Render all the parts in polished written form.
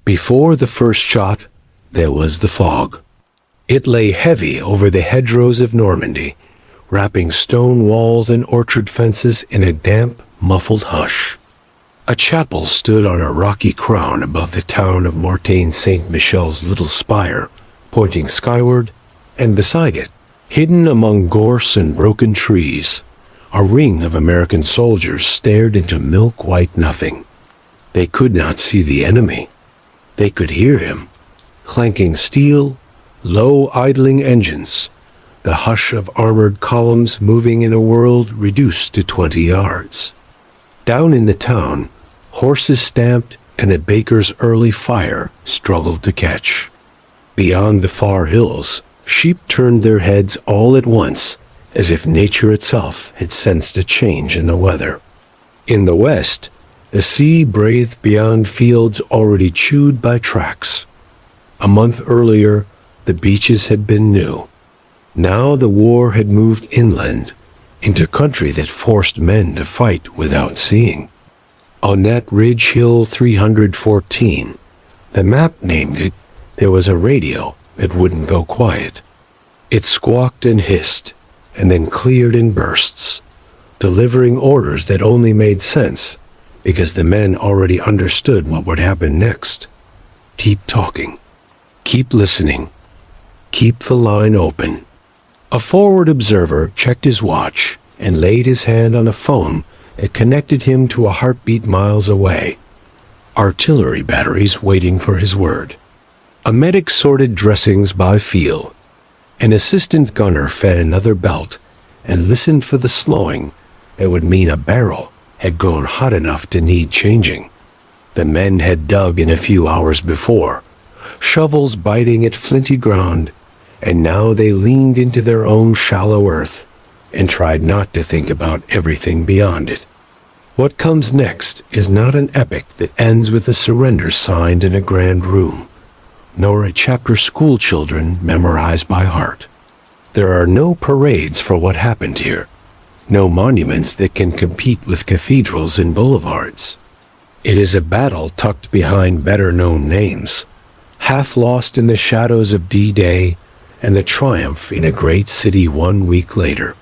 Before the first shot, there was the fog. It lay heavy over the hedgerows of Normandy, wrapping stone walls and orchard fences in a damp, muffled hush. A chapel stood on a rocky crown above the town of Mortain Saint Michel's little spire, pointing skyward, and beside it, hidden among gorse and broken trees, a ring of American soldiers stared into milk-white nothing. They could not see the enemy. They could hear him, clanking steel, low idling engines, the hush of armored columns moving in a world reduced to 20 yards. Down in the town, horses stamped and a baker's early fire struggled to catch. Beyond the far hills, sheep turned their heads all at once, as if nature itself had sensed a change in the weather. In the west, the sea breathed beyond fields already chewed by tracks. A month earlier, the beaches had been new. Now the war had moved inland, into country that forced men to fight without seeing. On that ridge hill 314, the map named it, there was a radio that wouldn't go quiet. It squawked and hissed, and then cleared in bursts, delivering orders that only made sense because the men already understood what would happen next. Keep talking. Keep listening. Keep the line open. A forward observer checked his watch and laid his hand on a phone that connected him to a heartbeat miles away. Artillery batteries waiting for his word. A medic sorted dressings by feel. An assistant gunner fed another belt and listened for the slowing that would mean a barrel had grown hot enough to need changing. The men had dug in a few hours before, shovels biting at flinty ground, and now they leaned into their own shallow earth and tried not to think about everything beyond it. What comes next is not an epic that ends with a surrender signed in a grand room, nor a chapter school children memorize by heart. There are no parades for what happened here, no monuments that can compete with cathedrals and boulevards. It is a battle tucked behind better-known names, half lost in the shadows of D-Day and the triumph in a great city 1 week later.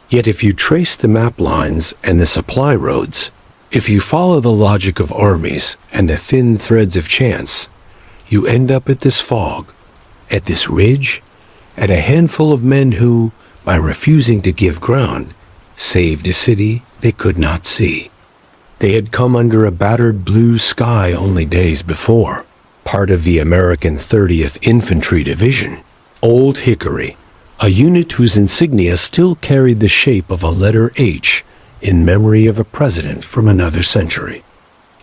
Yet if you trace the map lines and the supply roads, if you follow the logic of armies and the thin threads of chance, you end up at this fog, at this ridge, at a handful of men who, by refusing to give ground, saved a city they could not see. They had come under a battered blue sky only days before, part of the American 30th Infantry Division, Old Hickory, a unit whose insignia still carried the shape of a letter H in memory of a president from another century.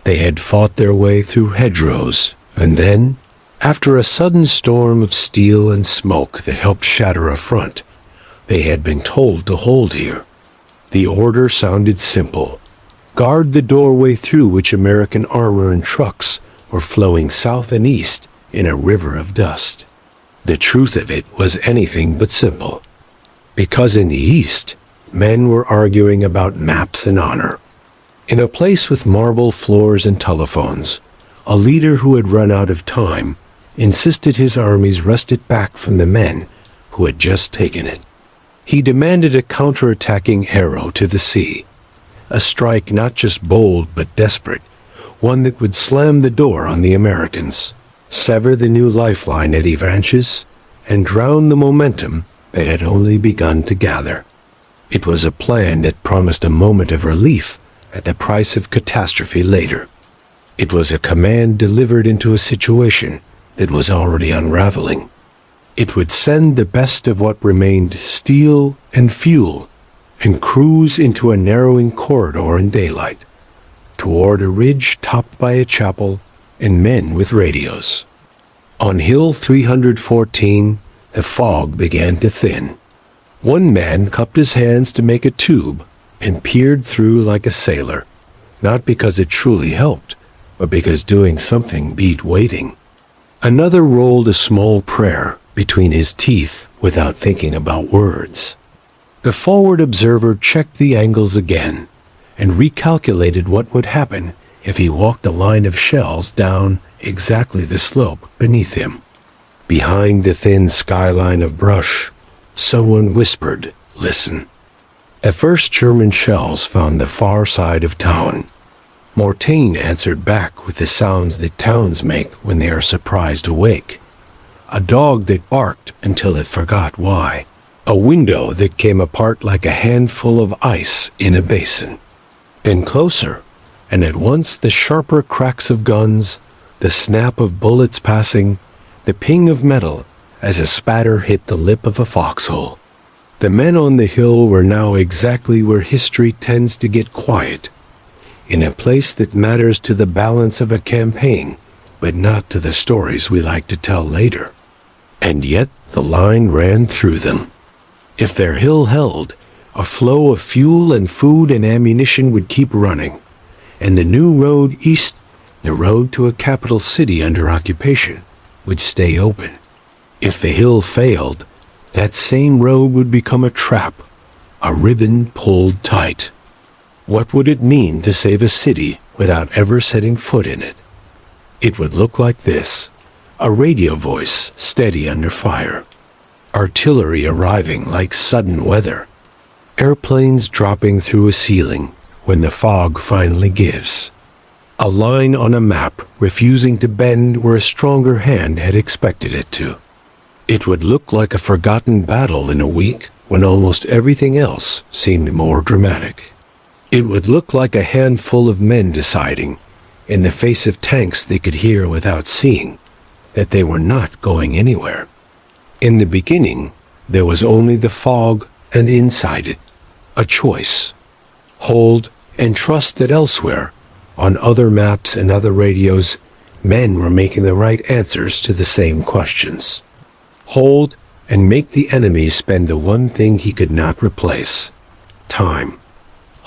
They had fought their way through hedgerows, and then, after a sudden storm of steel and smoke that helped shatter a front, they had been told to hold here. The order sounded simple. Guard the doorway through which American armor and trucks were flowing south and east in a river of dust. The truth of it was anything but simple. Because in the east, men were arguing about maps and honor. In a place with marble floors and telephones, a leader who had run out of time insisted his armies wrest it back from the men who had just taken it. He demanded a counterattacking arrow to the sea, a strike not just bold but desperate, one that would slam the door on the Americans, sever the new lifeline at Avranches, and drown the momentum that had only begun to gather. It was a plan that promised a moment of relief at the price of catastrophe later. It was a command delivered into a situation that was already unraveling. It would send the best of what remained steel and fuel and cruise into a narrowing corridor in daylight, toward a ridge topped by a chapel and men with radios. On Hill 314, the fog began to thin. One man cupped his hands to make a tube and peered through like a sailor, not because it truly helped, but because doing something beat waiting. Another rolled a small prayer between his teeth without thinking about words. The forward observer checked the angles again and recalculated what would happen if he walked a line of shells down exactly the slope beneath him. Behind the thin skyline of brush, someone whispered, "Listen." At first, German shells found the far side of town. Mortain answered back with the sounds that towns make when they are surprised awake. A dog that barked until it forgot why. A window that came apart like a handful of ice in a basin. Then closer, and at once the sharper cracks of guns, the snap of bullets passing, the ping of metal as a spatter hit the lip of a foxhole. The men on the hill were now exactly where history tends to get quiet, in a place that matters to the balance of a campaign, but not to the stories we like to tell later. And yet the line ran through them. If their hill held, a flow of fuel and food and ammunition would keep running, and the new road east, the road to a capital city under occupation, would stay open. If the hill failed, that same road would become a trap, a ribbon pulled tight. What would it mean to save a city without ever setting foot in it? It would look like this: a radio voice steady under fire, artillery arriving like sudden weather, airplanes dropping through a ceiling when the fog finally gives, a line on a map refusing to bend where a stronger hand had expected it to. It would look like a forgotten battle in a week when almost everything else seemed more dramatic. It would look like a handful of men deciding, in the face of tanks they could hear without seeing, that they were not going anywhere. In the beginning, there was only the fog, and inside it, a choice. Hold and trust that elsewhere, on other maps and other radios, men were making the right answers to the same questions. Hold and make the enemy spend the one thing he could not replace: time.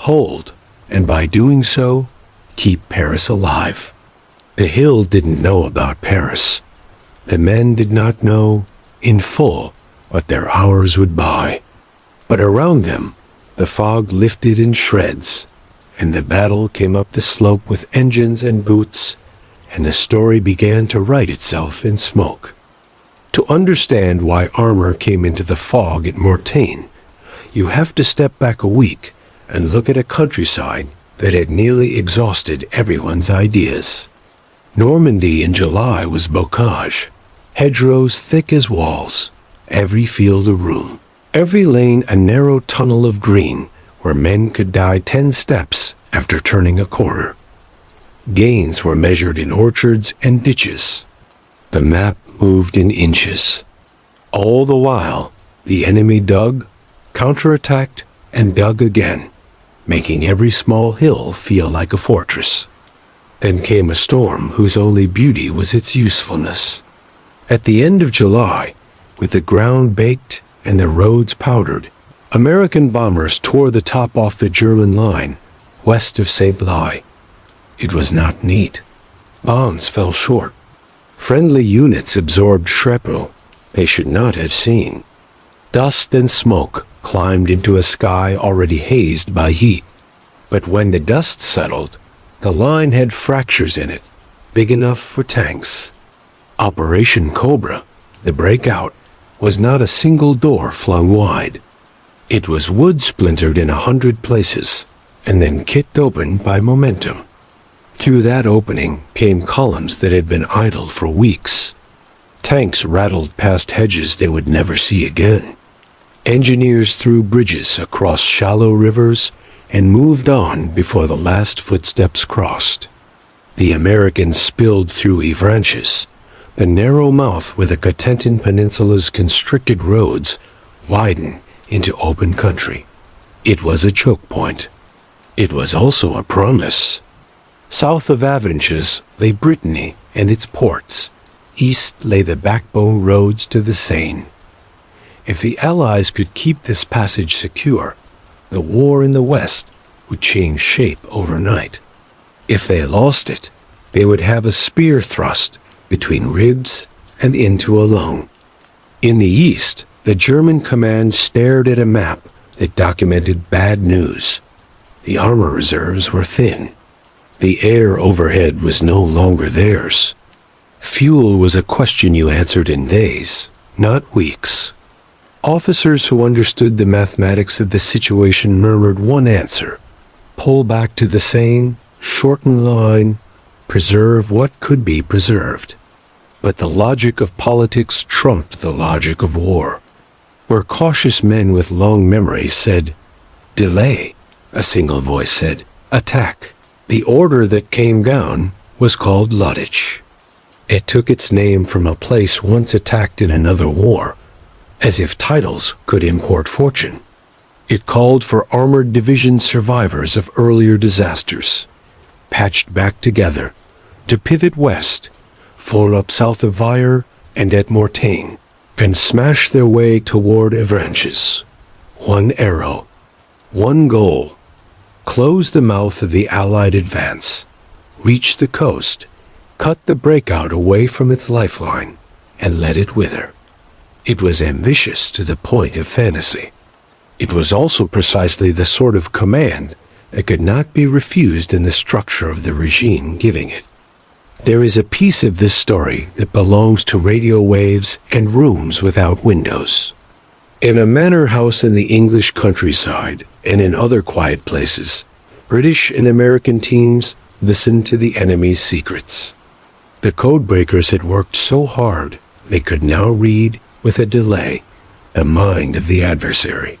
Hold, and by doing so, keep Paris alive. The hill didn't know about Paris. The men did not know, in full, what their hours would buy. But around them, the fog lifted in shreds, and the battle came up the slope with engines and boots, and the story began to write itself in smoke. To understand why armor came into the fog at Mortain, you have to step back a week and look at a countryside that had nearly exhausted everyone's ideas. Normandy in July was bocage, hedgerows thick as walls, every field a room, every lane a narrow tunnel of green where men could die 10 steps after turning a corner. Gains were measured in orchards and ditches. The map moved in inches. All the while, the enemy dug, counterattacked, and dug again, making every small hill feel like a fortress. Then came a storm whose only beauty was its usefulness. At the end of July, with the ground baked and the roads powdered, American bombers tore the top off the German line west of St. Blaise. It was not neat. Bombs fell short. Friendly units absorbed shrapnel they should not have seen. Dust and smoke climbed into a sky already hazed by heat. But when the dust settled, the line had fractures in it, big enough for tanks. Operation Cobra, the breakout, was not a single door flung wide. It was wood splintered in 100 places, and then kicked open by momentum. Through that opening came columns that had been idle for weeks. Tanks rattled past hedges they would never see again. Engineers threw bridges across shallow rivers and moved on before the last footsteps crossed. The Americans spilled through Avranches, the narrow mouth where the Cotentin Peninsula's constricted roads widen into open country. It was a choke point. It was also a promise. South of Avranches lay Brittany and its ports. East lay the backbone roads to the Seine. If the Allies could keep this passage secure, the war in the West would change shape overnight. If they lost it, they would have a spear thrust between ribs and into a lung. In the East, the German command stared at a map that documented bad news. The armor reserves were thin. The air overhead was no longer theirs. Fuel was a question you answered in days, not weeks. Officers who understood the mathematics of the situation murmured one answer: pull back to the same, shorten line, preserve what could be preserved. But the logic of politics trumped the logic of war. Where cautious men with long memories said, delay, a single voice said, attack. The order that came down was called Luttich. It took its name from a place once attacked in another war, as if titles could import fortune. It called for armored division survivors of earlier disasters, patched back together, to pivot west, form up south of WWII and at Mortain, and smash their way toward Avranches. One arrow, one goal: close the mouth of the Allied advance, reach the coast, cut the breakout away from its lifeline, and let it wither. It was ambitious to the point of fantasy. It was also precisely the sort of command that could not be refused in the structure of the regime giving it. There is a piece of this story that belongs to radio waves and rooms without windows. In a manor house in the English countryside and in other quiet places, British and American teams listened to the enemy's secrets. The codebreakers had worked so hard they could now read, with a delay, the mind of the adversary.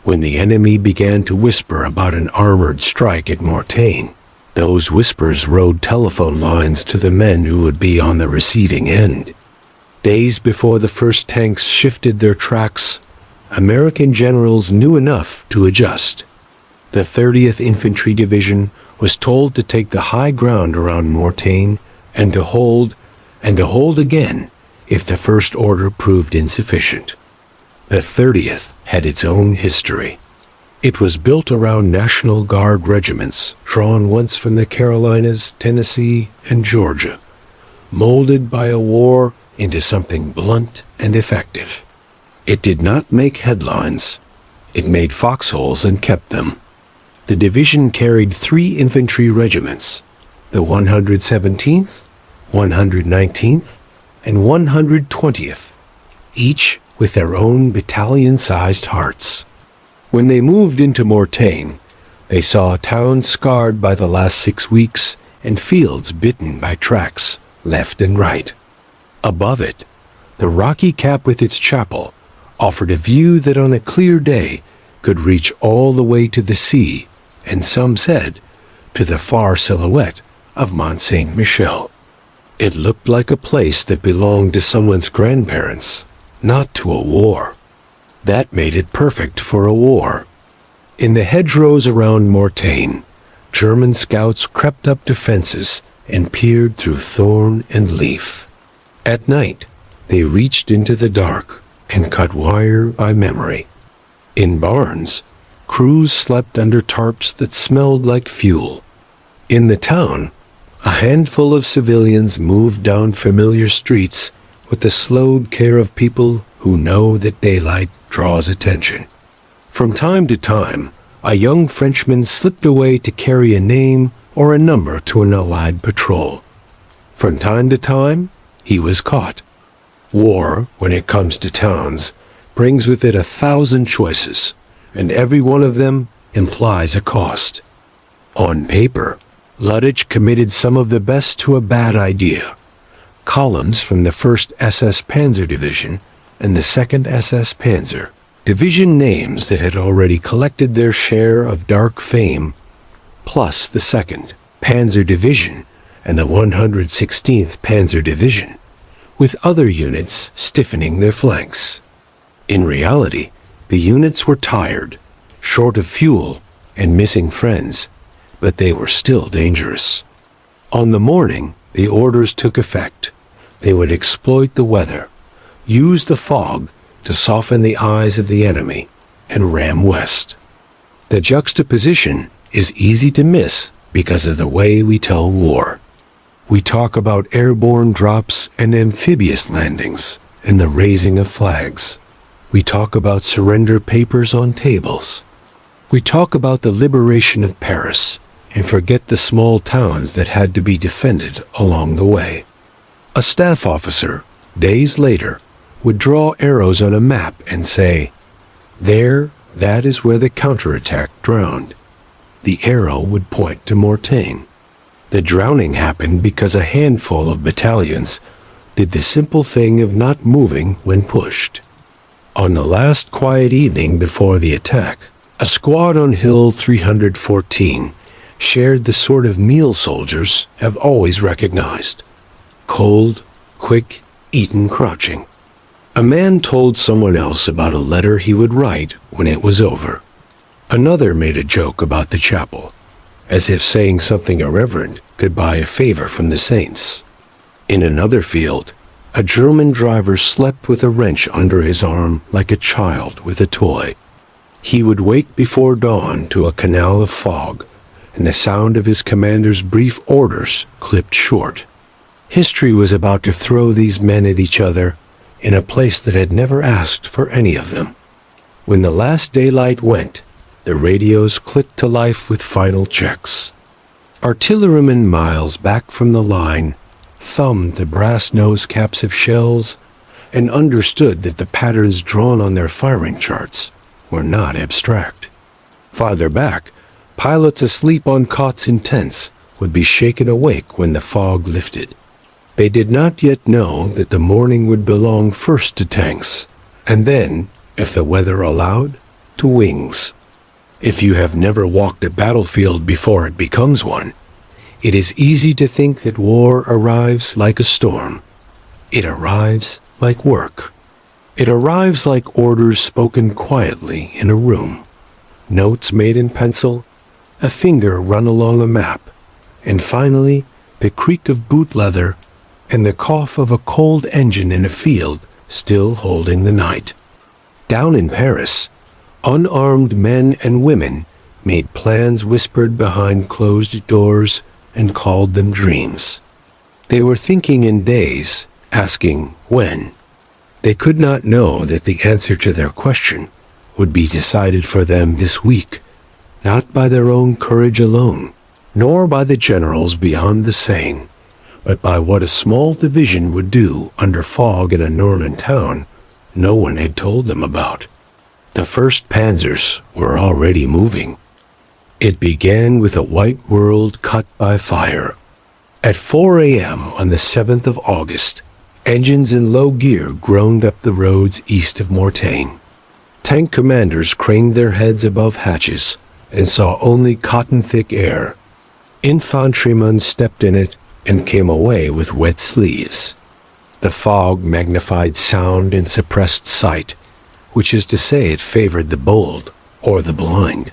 When the enemy began to whisper about an armored strike at Mortain, those whispers rode telephone lines to the men who would be on the receiving end. Days before the first tanks shifted their tracks, American generals knew enough to adjust. The 30th Infantry Division was told to take the high ground around Mortain and to hold again if the first order proved insufficient. The 30th had its own history. It was built around National Guard regiments drawn once from the Carolinas, Tennessee, and Georgia, molded by a war into something blunt and effective. It did not make headlines. It made foxholes and kept them. The division carried 3 infantry regiments, the 117th, 119th, and 120th, each with their own battalion-sized hearts. When they moved into Mortain, they saw a town scarred by the last 6 weeks and fields bitten by tracks left and right. Above it, the rocky cap with its chapel offered a view that on a clear day could reach all the way to the sea, and some said, to the far silhouette of Mont Saint-Michel. It looked like a place that belonged to someone's grandparents, not to a war. That made it perfect for a war. In the hedgerows around Mortain, German scouts crept up to fences and peered through thorn and leaf. At night, they reached into the dark and cut wire by memory. In barns, crews slept under tarps that smelled like fuel. In the town, a handful of civilians moved down familiar streets with the slowed care of people who know that daylight draws attention. From time to time, a young Frenchman slipped away to carry a name or a number to an Allied patrol. From time to time, he was caught. War, when it comes to towns, brings with it 1,000 choices, and every one of them implies a cost. On paper, Luttich committed some of the best to a bad idea. Columns from the 1st SS Panzer Division and the 2nd SS Panzer, division names that had already collected their share of dark fame, plus the 2nd Panzer Division and the 116th Panzer Division, with other units stiffening their flanks. In reality, the units were tired, short of fuel, and missing friends, but they were still dangerous. On the morning the orders took effect, they would exploit the weather, use the fog to soften the eyes of the enemy, and ram west. The juxtaposition is easy to miss because of the way we tell war. We talk about airborne drops and amphibious landings and the raising of flags. We talk about surrender papers on tables. We talk about the liberation of Paris and forget the small towns that had to be defended along the way. A staff officer, days later, would draw arrows on a map and say, "There, that is where the counterattack drowned." The arrow would point to Mortain. The drowning happened because a handful of battalions did the simple thing of not moving when pushed. On the last quiet evening before the attack, a squad on Hill 314 shared the sort of meal soldiers have always recognized: cold, quick, eaten crouching. A man told someone else about a letter he would write when it was over. Another made a joke about the chapel, as if saying something irreverent could buy a favor from the saints. In another field, a German driver slept with a wrench under his arm like a child with a toy. He would wake before dawn to a canal of fog, and the sound of his commander's brief orders clipped short. History was about to throw these men at each other in a place that had never asked for any of them. When the last daylight went, the radios clicked to life with final checks. Artillerymen miles back from the line thumbed the brass nose caps of shells and understood that the patterns drawn on their firing charts were not abstract. Farther back, pilots asleep on cots in tents would be shaken awake when the fog lifted. They did not yet know that the morning would belong first to tanks, and then, if the weather allowed, to wings. If you have never walked a battlefield before it becomes one, it is easy to think that war arrives like a storm. It arrives like work. It arrives like orders spoken quietly in a room, notes made in pencil, a finger run along a map, and finally the creak of boot leather and the cough of a cold engine in a field still holding the night. Down in Paris, unarmed men and women made plans whispered behind closed doors and called them dreams. They were thinking in days, asking when. They could not know that the answer to their question would be decided for them this week, not by their own courage alone, nor by the generals beyond the Seine, but by what a small division would do under fog in a Norman town no one had told them about. The first panzers were already moving. It began with a white world cut by fire. At 4 a.m. on the 7th of August, engines in low gear groaned up the roads east of Mortain. Tank commanders craned their heads above hatches and saw only cotton-thick air. Infantrymen stepped in it and came away with wet sleeves. The fog magnified sound and suppressed sight, which is to say it favored the bold or the blind.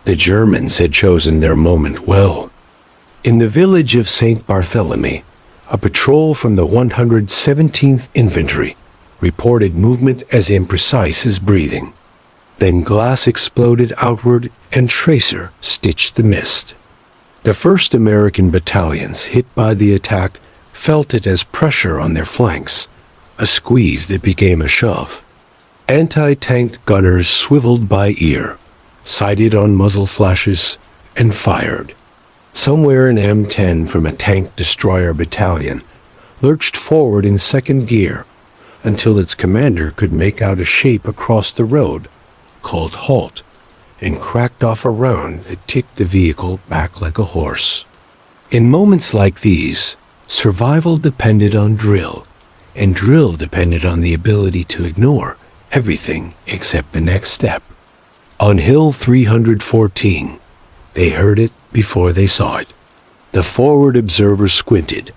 The Germans had chosen their moment well. In the village of St. Barthélemy, a patrol from the 117th Infantry reported movement as imprecise as breathing. Then glass exploded outward and tracer stitched the mist. The 1st American battalions hit by the attack felt it as pressure on their flanks, a squeeze that became a shove. Anti-tank gunners swiveled by ear, sighted on muzzle flashes, and fired. Somewhere an M10 from a tank destroyer battalion lurched forward in second gear until its commander could make out a shape across the road, called halt, and cracked off a round that ticked the vehicle back like a horse. In moments like these, survival depended on drill, and drill depended on the ability to ignore everything except the next step. On Hill 314, they heard it before they saw it. The forward observer squinted,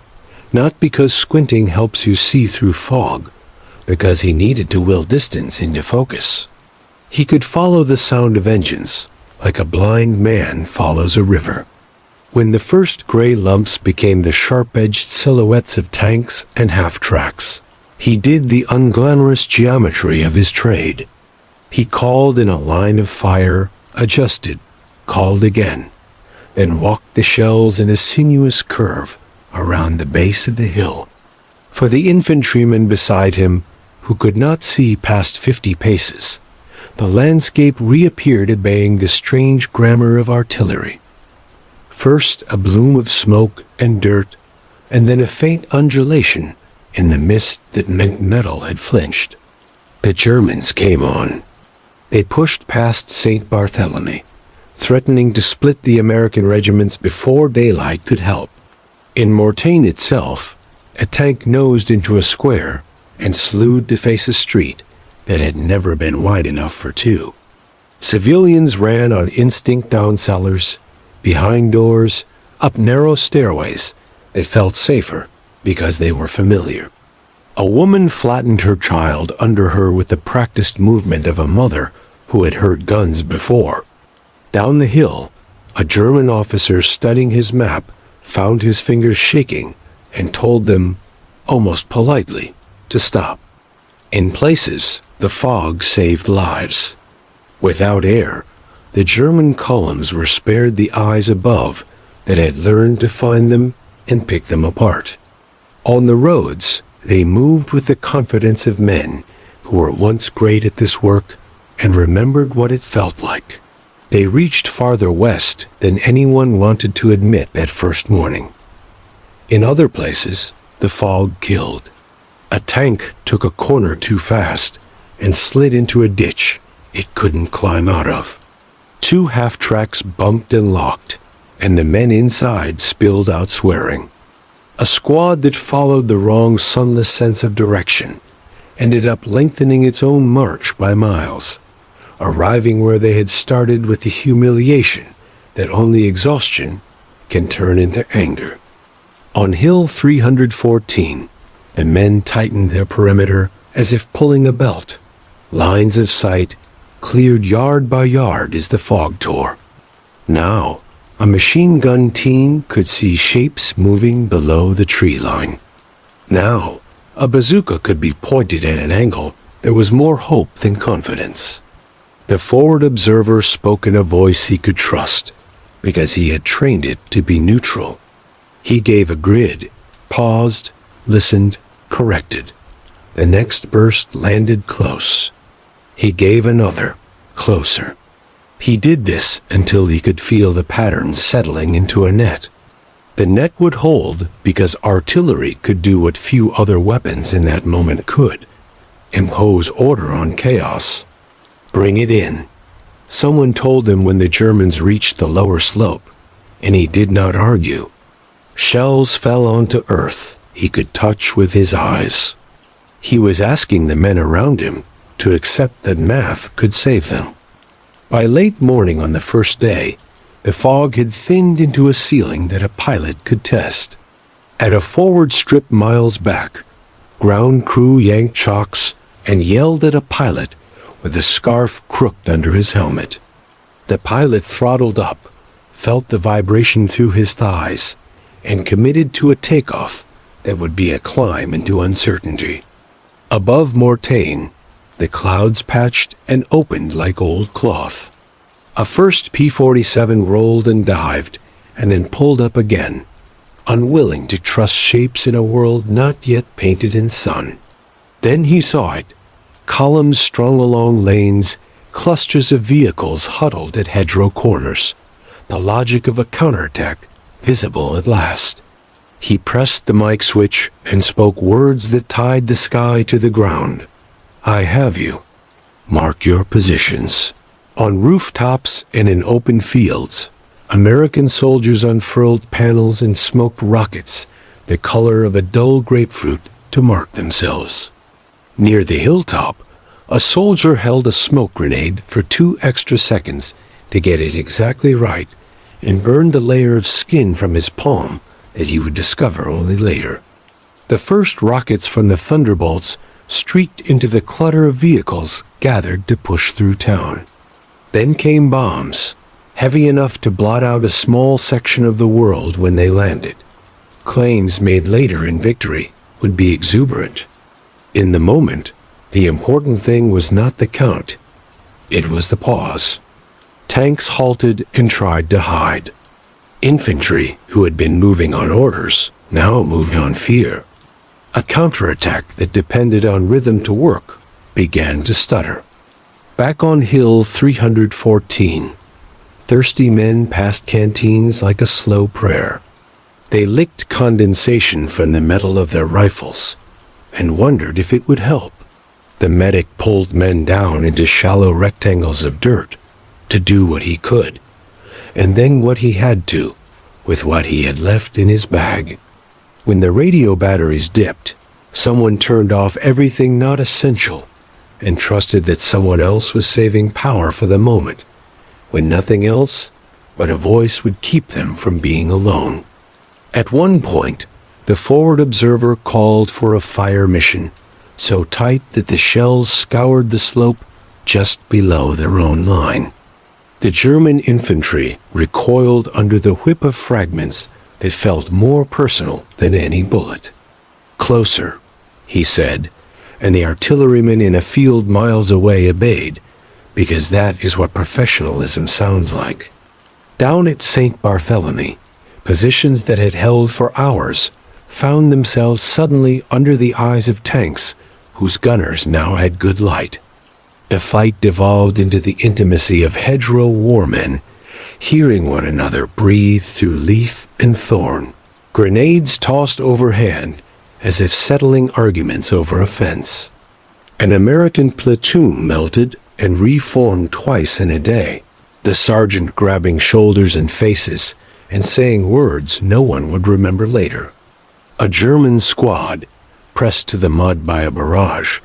not because squinting helps you see through fog, because he needed to will distance into focus. He could follow the sound of engines, like a blind man follows a river. When the first gray lumps became the sharp-edged silhouettes of tanks and half-tracks, he did the unglamorous geometry of his trade. He called in a line of fire, adjusted, called again, then walked the shells in a sinuous curve around the base of the hill. For the infantryman beside him, who could not see past 50 paces, the landscape reappeared obeying the strange grammar of artillery. First a bloom of smoke and dirt, and then a faint undulation in the mist that meant metal had flinched. The Germans came on. They pushed past St. Barthélemy, threatening to split the American regiments before daylight could help. In Mortain itself, a tank nosed into a square and slewed to face a street that had never been wide enough for two. Civilians ran on instinct down cellars, behind doors, up narrow stairways that felt safer because they were familiar. A woman flattened her child under her with the practiced movement of a mother who had heard guns before. Down the hill, a German officer studying his map found his fingers shaking and told them, almost politely, to stop. In places, the fog saved lives. Without air, the German columns were spared the eyes above that had learned to find them and pick them apart. On the roads, they moved with the confidence of men who were once great at this work and remembered what it felt like. They reached farther west than anyone wanted to admit that first morning. In other places, the fog killed. A tank took a corner too fast and slid into a ditch it couldn't climb out of. Two half-tracks bumped and locked, and the men inside spilled out swearing. A squad that followed the wrong sunless sense of direction ended up lengthening its own march by miles, arriving where they had started with the humiliation that only exhaustion can turn into anger. On Hill 314, the men tightened their perimeter as if pulling a belt. Lines of sight cleared yard by yard as the fog tore. Now, a machine gun team could see shapes moving below the tree line. Now, a bazooka could be pointed at an angle there was more hope than confidence. The forward observer spoke in a voice he could trust, because he had trained it to be neutral. He gave a grid, paused, listened, corrected. The next burst landed close. He gave another, closer. He did this until he could feel the pattern settling into a net. The net would hold because artillery could do what few other weapons in that moment could: impose order on chaos. Bring it in. Someone told him when the Germans reached the lower slope, and he did not argue. Shells fell onto earth he could touch with his eyes. He was asking the men around him to accept that math could save them. By late morning on the first day, the fog had thinned into a ceiling that a pilot could test. At a forward strip miles back, ground crew yanked chocks and yelled at a pilot with a scarf crooked under his helmet. The pilot throttled up, felt the vibration through his thighs, and committed to a takeoff that would be a climb into uncertainty. Above Mortain, the clouds patched and opened like old cloth. A first P-47 rolled and dived, and then pulled up again, unwilling to trust shapes in a world not yet painted in sun. Then he saw it, columns strung along lanes, clusters of vehicles huddled at hedgerow corners, the logic of a counterattack visible at last. He pressed the mic switch and spoke words that tied the sky to the ground. I have you. Mark your positions. On rooftops and in open fields, American soldiers unfurled panels and smoked rockets the color of a dull grapefruit to mark themselves. Near the hilltop, a soldier held a smoke grenade for 2 extra seconds to get it exactly right and burned the layer of skin from his palm that he would discover only later. The first rockets from the thunderbolts streaked into the clutter of vehicles gathered to push through town. Then came bombs, heavy enough to blot out a small section of the world when they landed. Claims made later in victory would be exuberant. In the moment, the important thing was not the count. It was the pause. Tanks halted and tried to hide. Infantry, who had been moving on orders, now moved on fear. A counterattack that depended on rhythm to work began to stutter. Back on Hill 314, thirsty men passed canteens like a slow prayer. They licked condensation from the metal of their rifles and wondered if it would help. The medic pulled men down into shallow rectangles of dirt to do what he could, and then what he had to, with what he had left in his bag. When the radio batteries dipped, someone turned off everything not essential and trusted that someone else was saving power for the moment, when nothing else but a voice would keep them from being alone. At one point, the forward observer called for a fire mission, so tight that the shells scoured the slope just below their own line. The German infantry recoiled under the whip of fragments that felt more personal than any bullet. "Closer," he said, and the artilleryman in a field miles away obeyed, because that is what professionalism sounds like. Down at St. Barthélemy, positions that had held for hours found themselves suddenly under the eyes of tanks whose gunners now had good light. The fight devolved into the intimacy of hedgerow warmen, hearing one another breathe through leaf and thorn. Grenades tossed overhand, as if settling arguments over a fence. An American platoon melted and reformed twice in a day, the sergeant grabbing shoulders and faces and saying words no one would remember later. A German squad, pressed to the mud by a barrage,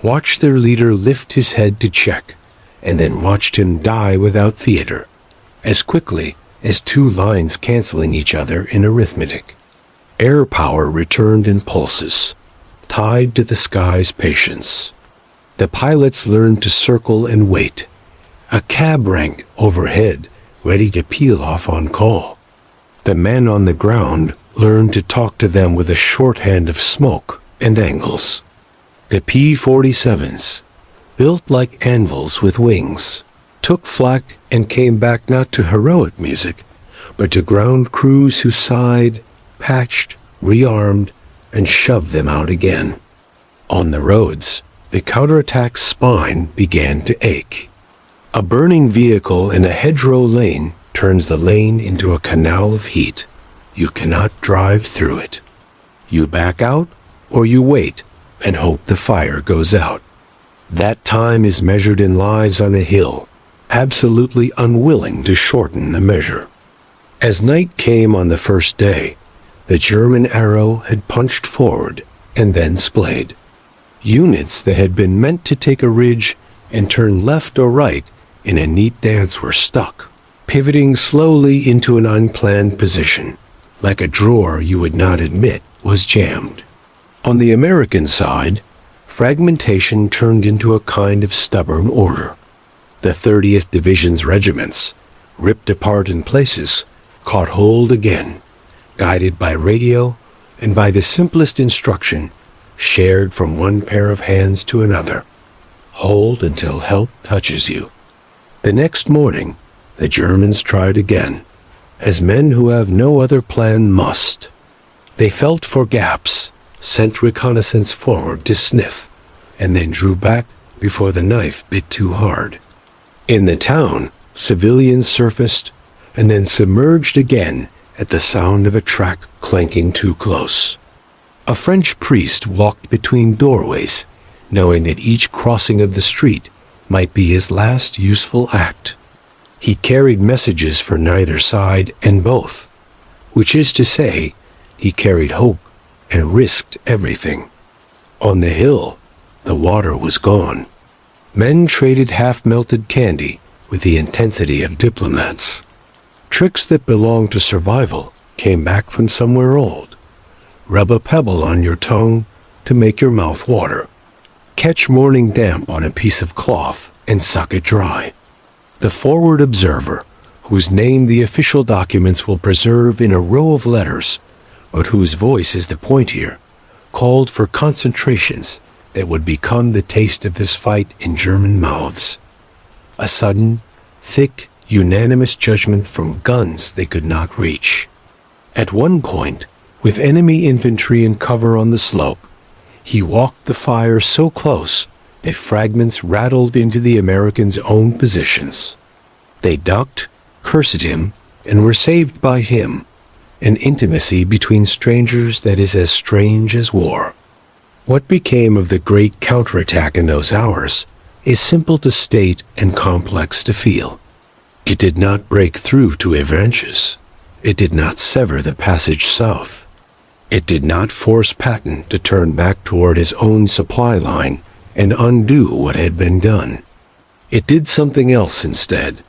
watched their leader lift his head to check, and then watched him die without theater, as quickly as two lines canceling each other in arithmetic. Air power returned in pulses, tied to the sky's patience. The pilots learned to circle and wait. A cab ranked overhead, ready to peel off on call. The men on the ground learned to talk to them with a shorthand of smoke and angles. The P-47s, built like anvils with wings, took flak and came back not to heroic music, but to ground crews who sighed, patched, rearmed, and shoved them out again. On the roads, the counterattack's spine began to ache. A burning vehicle in a hedgerow lane turns the lane into a canal of heat. You cannot drive through it. You back out, or you wait and hope the fire goes out. That time is measured in lives on a hill, absolutely unwilling to shorten the measure. As night came on the first day, the German arrow had punched forward and then splayed. Units that had been meant to take a ridge and turn left or right in a neat dance were stuck, pivoting slowly into an unplanned position, like a drawer you would not admit was jammed. On the American side, fragmentation turned into a kind of stubborn order. The 30th Division's regiments, ripped apart in places, caught hold again, guided by radio and by the simplest instruction shared from one pair of hands to another: hold until help touches you. The next morning, the Germans tried again, as men who have no other plan must. They felt for gaps, sent reconnaissance forward to sniff, and then drew back before the knife bit too hard. In the town, civilians surfaced and then submerged again at the sound of a track clanking too close. A French priest walked between doorways, knowing that each crossing of the street might be his last useful act. He carried messages for neither side and both, which is to say, he carried hope and risked everything. On the hill, the water was gone. Men traded half-melted candy with the intensity of diplomats. Tricks that belonged to survival came back from somewhere old. Rub a pebble on your tongue to make your mouth water. Catch morning damp on a piece of cloth and suck it dry. The forward observer, whose name the official documents will preserve in a row of letters, but whose voice is the point here, called for concentrations that would become the taste of this fight in German mouths. A sudden, thick, unanimous judgment from guns they could not reach. At one point, with enemy infantry in cover on the slope, he walked the fire so close that fragments rattled into the Americans' own positions. They ducked, cursed him, and were saved by him, an intimacy between strangers that is as strange as war. What became of the great counterattack in those hours is simple to state and complex to feel. It did not break through to Avranches. It did not sever the passage south. It did not force Patton to turn back toward his own supply line and undo what had been done. It did something else instead,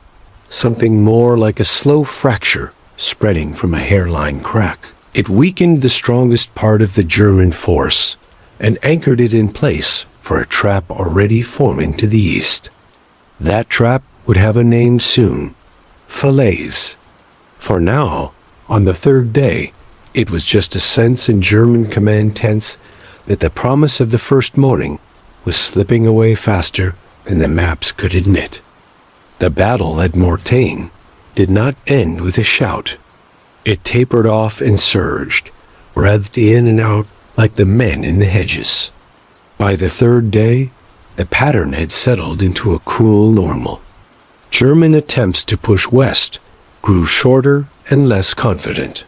something more like a slow fracture spreading from a hairline crack. It weakened the strongest part of the German force and anchored it in place for a trap already forming to the east. That trap would have a name soon, Falaise. For now, on the third day, it was just a sense in German command tents that the promise of the first morning was slipping away faster than the maps could admit. The battle at Mortain did not end with a shout. It tapered off and surged, wreathed in and out like the men in the hedges. By the third day, the pattern had settled into a cool normal. German attempts to push west grew shorter and less confident.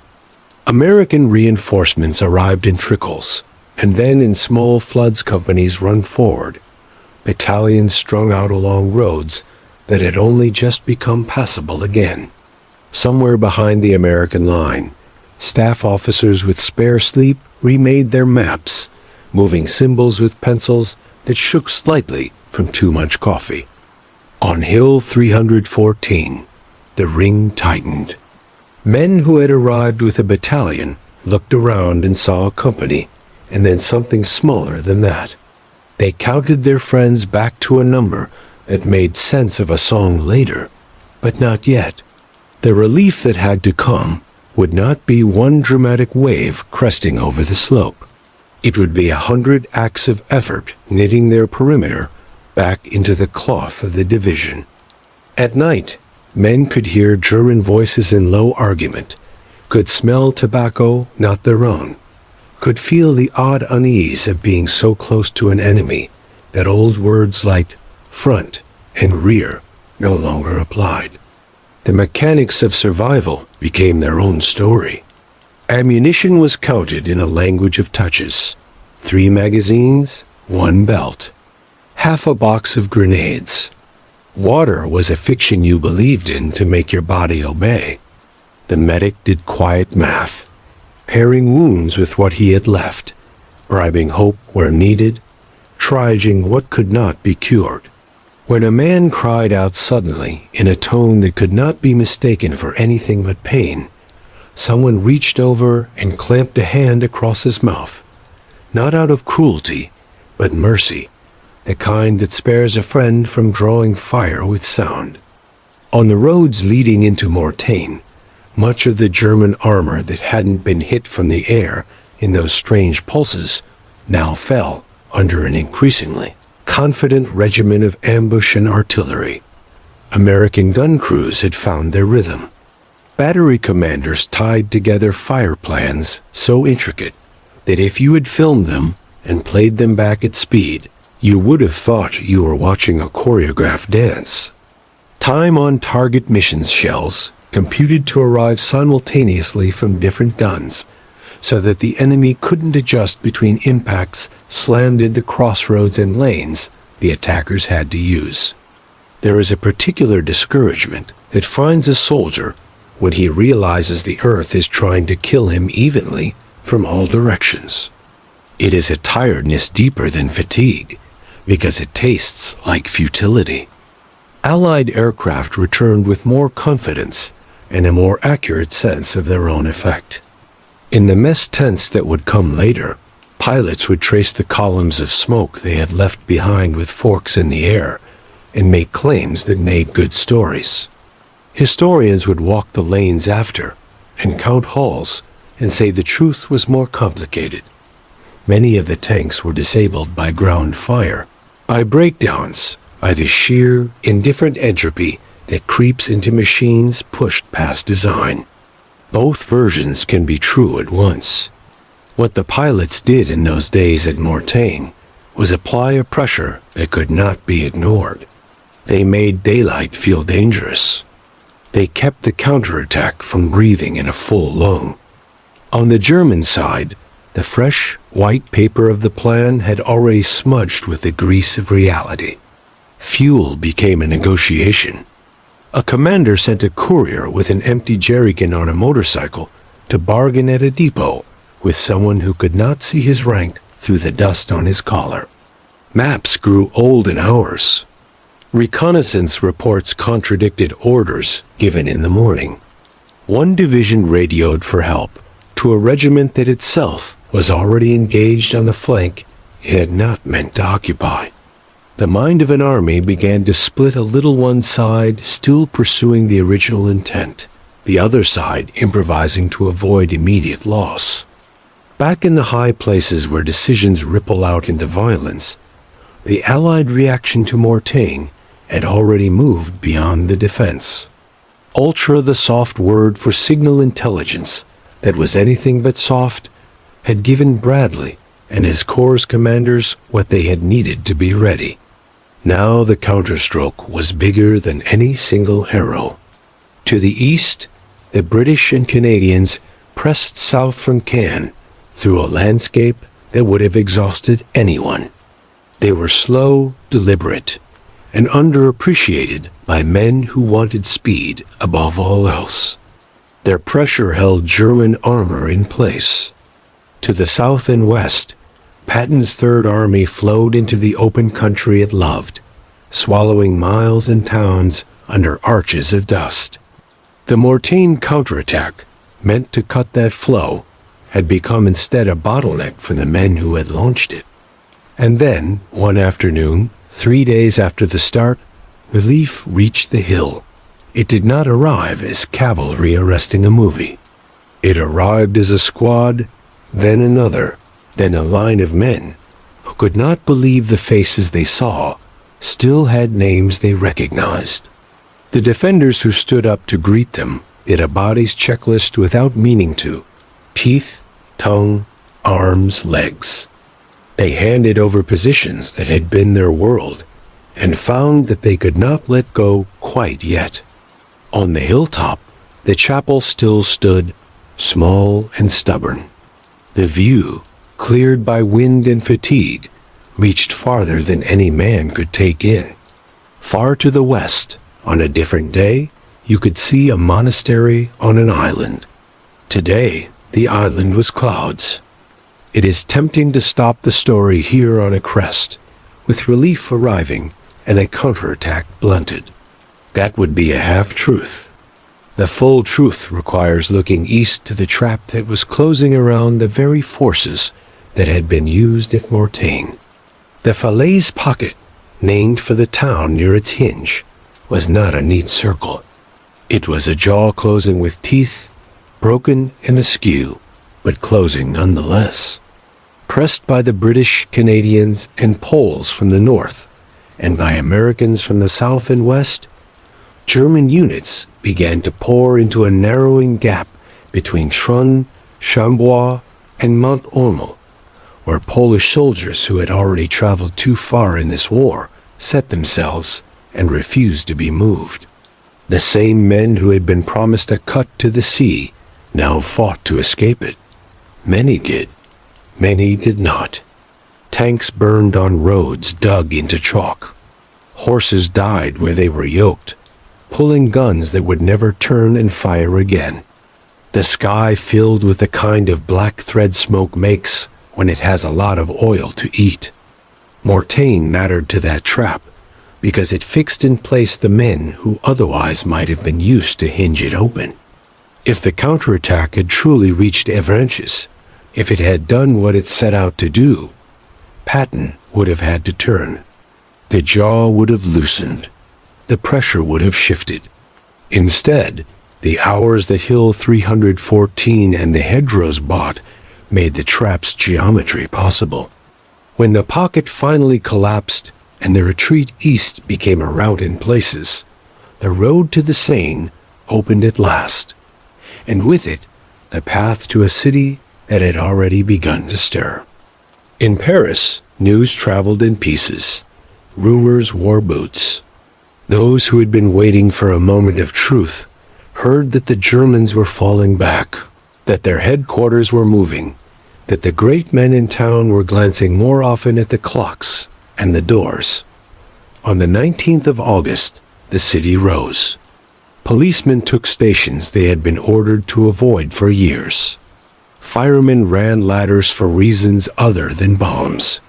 American reinforcements arrived in trickles, and then in small floods companies run forward, battalions strung out along roads that had only just become passable again. Somewhere behind the American line, staff officers with spare sleep remade their maps, moving symbols with pencils that shook slightly from too much coffee. On Hill 314, the ring tightened. Men who had arrived with a battalion looked around and saw a company, and then something smaller than that. They counted their friends back to a number that made sense of a song later, but not yet. The relief that had to come would not be one dramatic wave cresting over the slope. It would be 100 acts of effort knitting their perimeter back into the cloth of the division. At night, men could hear German voices in low argument, could smell tobacco not their own, could feel the odd unease of being so close to an enemy that old words like front and rear no longer applied. The mechanics of survival became their own story. Ammunition was counted in a language of touches. 3 magazines, 1 belt. Half a box of grenades. Water was a fiction you believed in to make your body obey. The medic did quiet math, pairing wounds with what he had left, bribing hope where needed, triaging what could not be cured. When a man cried out suddenly in a tone that could not be mistaken for anything but pain, someone reached over and clamped a hand across his mouth, not out of cruelty, but mercy, the kind that spares a friend from drawing fire with sound. On the roads leading into Mortain, much of the German armor that hadn't been hit from the air in those strange pulses now fell under an increasingly confident regimen of ambush and artillery. American gun crews had found their rhythm. Battery commanders tied together fire plans so intricate that if you had filmed them and played them back at speed, you would have thought you were watching a choreographed dance. Time on target missions shells computed to arrive simultaneously from different guns, so that the enemy couldn't adjust between impacts slammed into crossroads and lanes the attackers had to use. There is a particular discouragement that finds a soldier when he realizes the earth is trying to kill him evenly from all directions. It is a tiredness deeper than fatigue, because it tastes like futility. Allied aircraft returned with more confidence and a more accurate sense of their own effect. In the mess tents that would come later, pilots would trace the columns of smoke they had left behind with forks in the air and make claims that made good stories. Historians would walk the lanes after and count hulls and say the truth was more complicated. Many of the tanks were disabled by ground fire, by breakdowns, by the sheer, indifferent entropy that creeps into machines pushed past design. Both versions can be true at once. What the pilots did in those days at Mortain was apply a pressure that could not be ignored. They made daylight feel dangerous. They kept the counterattack from breathing in a full lung, On the German side, the fresh, white paper of the plan had already smudged with the grease of reality. Fuel became a negotiation. A commander sent a courier with an empty jerrycan on a motorcycle to bargain at a depot with someone who could not see his rank through the dust on his collar. Maps grew old in hours. Reconnaissance reports contradicted orders given in the morning. One division radioed for help to a regiment that itself was already engaged on a flank it had not meant to occupy. The mind of an army began to split, a little one side still pursuing the original intent, the other side improvising to avoid immediate loss. Back in the high places where decisions ripple out into violence, the Allied reaction to Mortain had already moved beyond the defense. Ultra, the soft word for signal intelligence that was anything but soft, had given Bradley and his corps commanders what they had needed to be ready. Now the counterstroke was bigger than any single arrow. To the east, the British and Canadians pressed south from Caen through a landscape that would have exhausted anyone. They were slow, deliberate, and underappreciated by men who wanted speed above all else. Their pressure held German armor in place. To the south and west, Patton's Third Army flowed into the open country it loved, swallowing miles and towns under arches of dust. The Mortain counterattack, meant to cut that flow, had become instead a bottleneck for the men who had launched it. And then, one afternoon, 3 days after the start, relief reached the hill. It did not arrive as cavalry arresting a movie. It arrived as a squad, then another, then a line of men who could not believe the faces they saw still had names they recognized. The defenders who stood up to greet them did a body's checklist without meaning to: teeth, tongue, arms, legs. They handed over positions that had been their world and found that they could not let go quite yet. On the hilltop, the chapel still stood, small and stubborn. The view, cleared by wind and fatigue, reached farther than any man could take in. Far to the west, on a different day, you could see a monastery on an island. Today, the island was clouds. It is tempting to stop the story here on a crest, with relief arriving and a counterattack blunted. That would be a half-truth. The full truth requires looking east to the trap that was closing around the very forces that had been used at Mortain. The Falaise pocket, named for the town near its hinge, was not a neat circle. It was a jaw closing with teeth, broken and askew, but closing nonetheless. Pressed by the British, Canadians, and Poles from the north, and by Americans from the south and west, German units began to pour into a narrowing gap between Schrun, Chambois, and Mont Ormel, where Polish soldiers who had already traveled too far in this war set themselves and refused to be moved. The same men who had been promised a cut to the sea now fought to escape it. Many did. Many did not. Tanks burned on roads dug into chalk. Horses died where they were yoked, pulling guns that would never turn and fire again. The sky filled with the kind of black thread smoke makes when it has a lot of oil to eat. Mortain mattered to that trap because it fixed in place the men who otherwise might have been used to hinge it open. If the counterattack had truly reached Avranches, if it had done what it set out to do, Patton would have had to turn. The jaw would have loosened. The pressure would have shifted. Instead, the hours the Hill 314 and the hedgerows bought made the trap's geometry possible. When the pocket finally collapsed and the retreat east became a rout in places, the road to the Seine opened at last, and with it, the path to a city that had already begun to stir. In Paris, news traveled in pieces. Rumors wore boots. Those who had been waiting for a moment of truth heard that the Germans were falling back. that their headquarters were moving, that the great men in town were glancing more often at the clocks and the doors. On the 19th of August, the city rose. Policemen took stations they had been ordered to avoid for years. Firemen ran ladders for reasons other than bombs.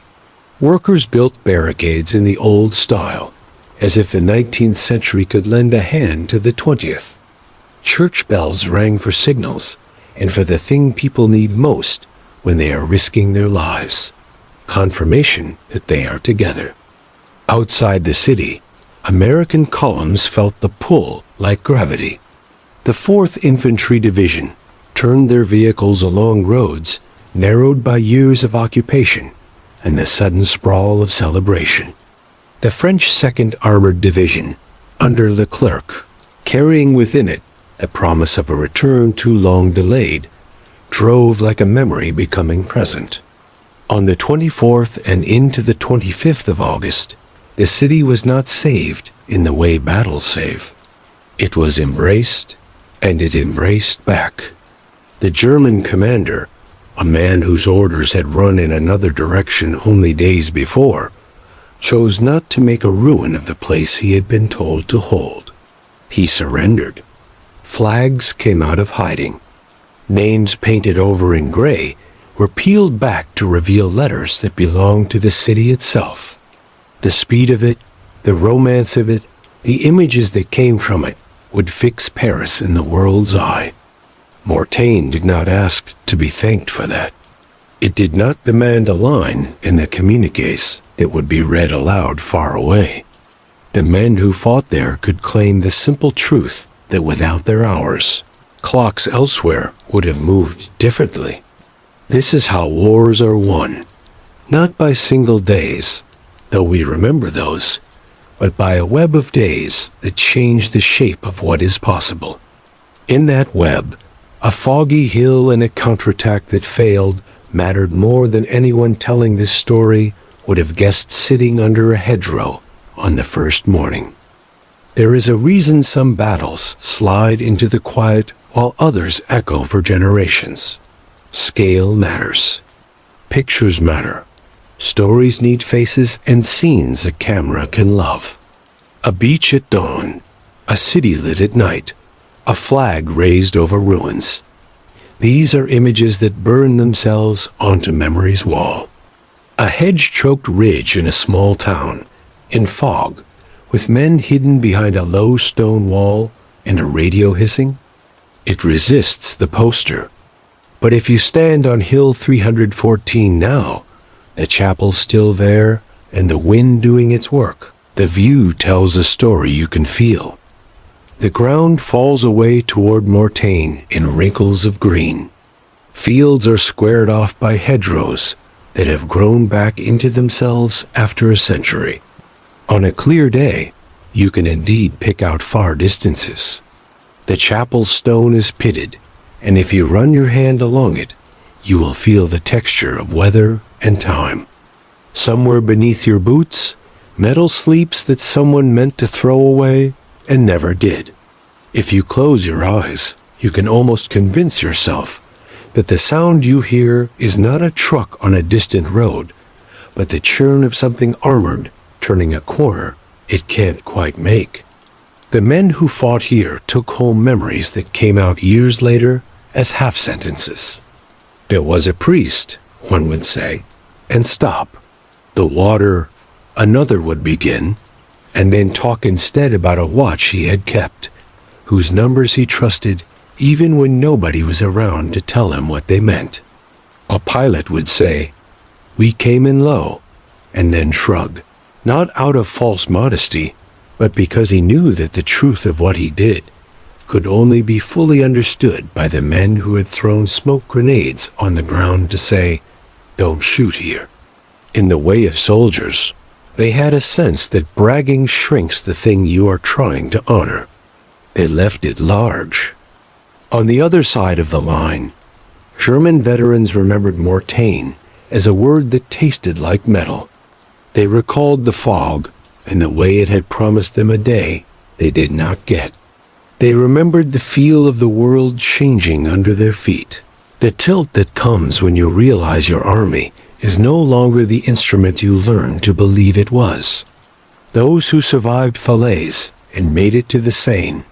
Workers built barricades in the old style, as if the 19th century could lend a hand to the 20th. Church bells rang for signals, and for the thing people need most when they are risking their lives: confirmation that they are together. Outside the city, American columns felt the pull like gravity. The 4th Infantry Division turned their vehicles along roads narrowed by years of occupation and the sudden sprawl of celebration. The French 2nd Armored Division, under Leclerc, carrying within it a promise of a return too long delayed, drove like a memory becoming present. On the 24th and into the 25th of August, the city was not saved in the way battles save. It was embraced, and it embraced back. The German commander, a man whose orders had run in another direction only days before, chose not to make a ruin of the place he had been told to hold. He surrendered. Flags came out of hiding. Names painted over in gray were peeled back to reveal letters that belonged to the city itself. The speed of it, the romance of it, the images that came from it would fix Paris in the world's eye. Mortain did not ask to be thanked for that. It did not demand a line in the communiques that would be read aloud far away. The men who fought there could claim the simple truth that without their hours, clocks elsewhere would have moved differently. This is how wars are won, not by single days, though we remember those, but by a web of days that change the shape of what is possible. In that web, a foggy hill and a counterattack that failed mattered more than anyone telling this story would have guessed sitting under a hedgerow on the first morning. There is a reason some battles slide into the quiet while others echo for generations. Scale matters. Pictures matter. Stories need faces and scenes a camera can love. A beach at dawn, a city lit at night, a flag raised over ruins. These are images that burn themselves onto memory's wall. A hedge-choked ridge in a small town, in fog, with men hidden behind a low stone wall and a radio hissing. It resists the poster. But if you stand on Hill 314 now, the chapel's still there and the wind doing its work. The view tells a story you can feel. The ground falls away toward Mortain in wrinkles of green. Fields are squared off by hedgerows that have grown back into themselves after a century. On a clear day, you can indeed pick out far distances. The chapel's stone is pitted, and if you run your hand along it, you will feel the texture of weather and time. Somewhere beneath your boots, metal sleeps that someone meant to throw away and never did. If you close your eyes, you can almost convince yourself that the sound you hear is not a truck on a distant road, but the churn of something armored turning a corner it can't quite make. The men who fought here took home memories that came out years later as half-sentences. There was a priest, one would say, and stop. The water, another would begin, and then talk instead about a watch he had kept, whose numbers he trusted even when nobody was around to tell him what they meant. A pilot would say, "We came in low," and then shrug, not out of false modesty, but because he knew that the truth of what he did could only be fully understood by the men who had thrown smoke grenades on the ground to say, "Don't shoot here." In the way of soldiers, they had a sense that bragging shrinks the thing you are trying to honor. They left it large. On the other side of the line, German veterans remembered Mortain as a word that tasted like metal. They recalled the fog and the way it had promised them a day they did not get. They remembered the feel of the world changing under their feet. The tilt that comes when you realize your army is no longer the instrument you learned to believe it was. Those who survived Falaise and made it to the Seine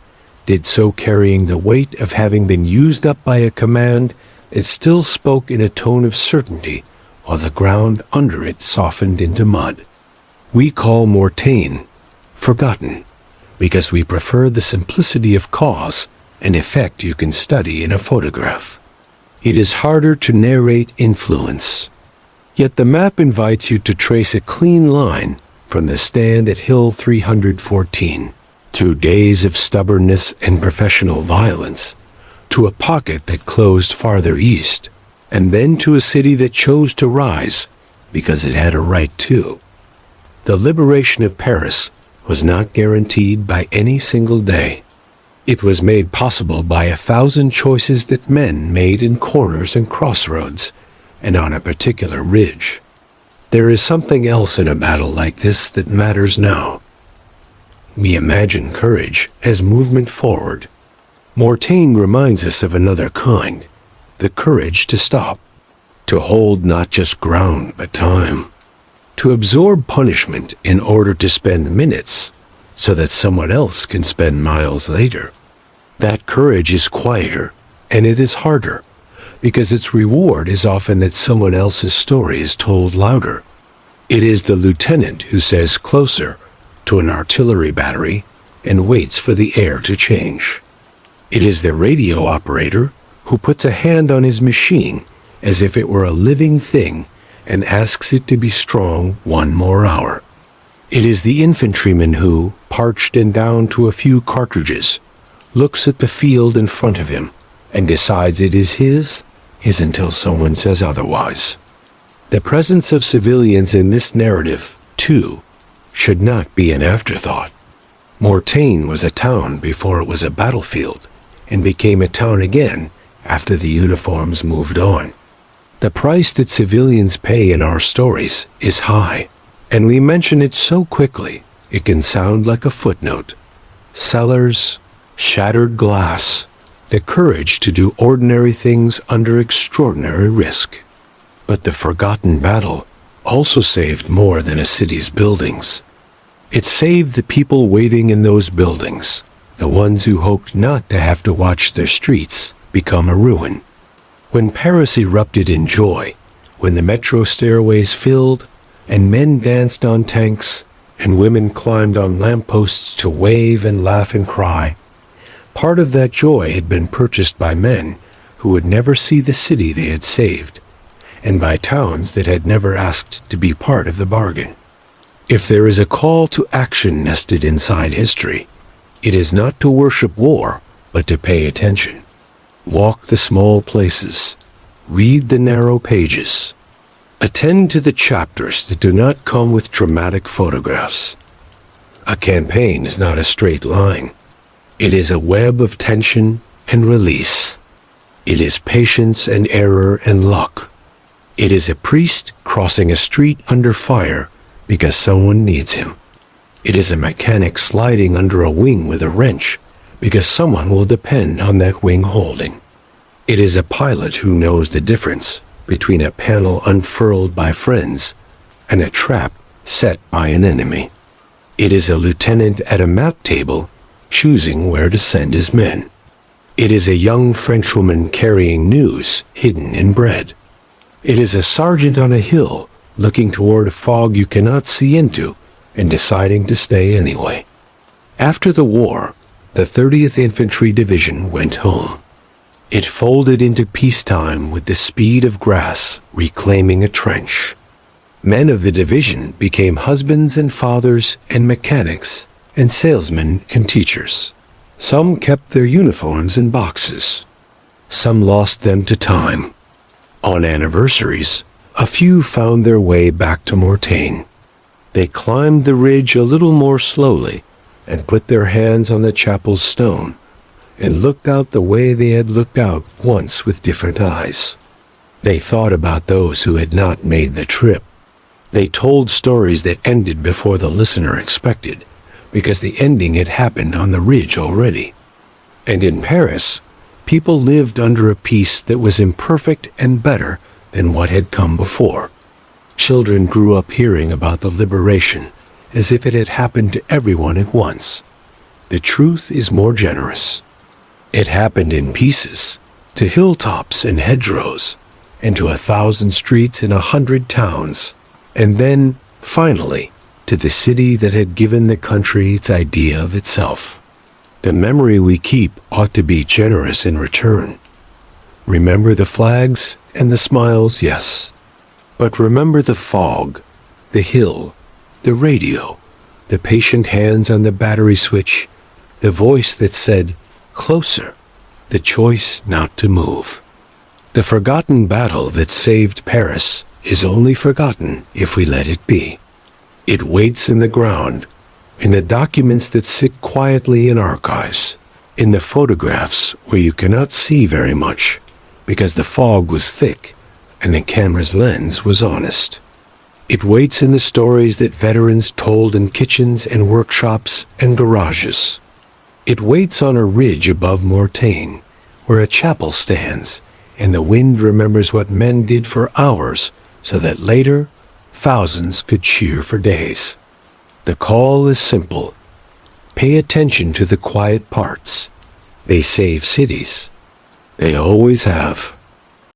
did so carrying the weight of having been used up by a command that still spoke in a tone of certainty while the ground under it softened into mud. We call Mortain forgotten because we prefer the simplicity of cause and effect you can study in a photograph. It is harder to narrate influence. Yet the map invites you to trace a clean line from the stand at Hill 314, through days of stubbornness and professional violence, to a pocket that closed farther east, and then to a city that chose to rise because it had a right to. The liberation of Paris was not guaranteed by any single day. It was made possible by 1,000 choices that men made in corners and crossroads, and on a particular ridge. There is something else in a battle like this that matters now. We imagine courage as movement forward. Mortain reminds us of another kind, the courage to stop, to hold not just ground but time, to absorb punishment in order to spend minutes so that someone else can spend miles later. That courage is quieter, and it is harder, because its reward is often that someone else's story is told louder. It is the lieutenant who says closer to an artillery battery and waits for the air to change. It is the radio operator who puts a hand on his machine as if it were a living thing and asks it to be strong one more hour. It is the infantryman who, parched and down to a few cartridges, looks at the field in front of him and decides it is his until someone says otherwise. The presence of civilians in this narrative, too, should not be an afterthought. Mortain was a town before it was a battlefield, and became a town again after the uniforms moved on. The price that civilians pay in our stories is high, and we mention it so quickly it can sound like a footnote. Cellars, shattered glass, the courage to do ordinary things under extraordinary risk. But the forgotten battle also saved more than a city's buildings. It saved the people waiting in those buildings, the ones who hoped not to have to watch their streets become a ruin. When Paris erupted in joy, when the metro stairways filled, and men danced on tanks, and women climbed on lampposts to wave and laugh and cry, part of that joy had been purchased by men who would never see the city they had saved, and by towns that had never asked to be part of the bargain. If there is a call to action nested inside history, it is not to worship war, but to pay attention. Walk the small places. Read the narrow pages. Attend to the chapters that do not come with dramatic photographs. A campaign is not a straight line. It is a web of tension and release. It is patience and error and luck. It is a priest crossing a street under fire because someone needs him. It is a mechanic sliding under a wing with a wrench because someone will depend on that wing holding. It is a pilot who knows the difference between a panel unfurled by friends and a trap set by an enemy. It is a lieutenant at a map table choosing where to send his men. It is a young Frenchwoman carrying news hidden in bread. It is a sergeant on a hill looking toward a fog you cannot see into and deciding to stay anyway. After the war, the 30th Infantry Division went home. It folded into peacetime with the speed of grass reclaiming a trench. Men of the division became husbands and fathers and mechanics and salesmen and teachers. Some kept their uniforms in boxes. Some lost them to time. On anniversaries, a few found their way back to Mortain. They climbed the ridge a little more slowly and put their hands on the chapel's stone and looked out the way they had looked out once with different eyes. They thought about those who had not made the trip. They told stories that ended before the listener expected, because the ending had happened on the ridge already. And in Paris, People lived under a peace that was imperfect and better than what had come before. Children grew up hearing about the liberation as if it had happened to everyone at once. The truth is more generous. It happened in pieces, to hilltops and hedgerows, and to 1,000 streets in 100 towns, and then, finally, to the city that had given the country its idea of itself. The memory we keep ought to be generous in return. Remember the flags and the smiles, yes. But remember the fog, the hill, the radio, the patient hands on the battery switch, the voice that said, "Closer," the choice not to move. The forgotten battle that saved Paris is only forgotten if we let it be. It waits in the ground, in the documents that sit quietly in archives, in the photographs where you cannot see very much because the fog was thick and the camera's lens was honest. It waits in the stories that veterans told in kitchens and workshops and garages. It waits on a ridge above Mortain, where a chapel stands, and the wind remembers what men did for hours so that later thousands could cheer for days. The call is simple. Pay attention to the quiet parts. They save cities. They always have.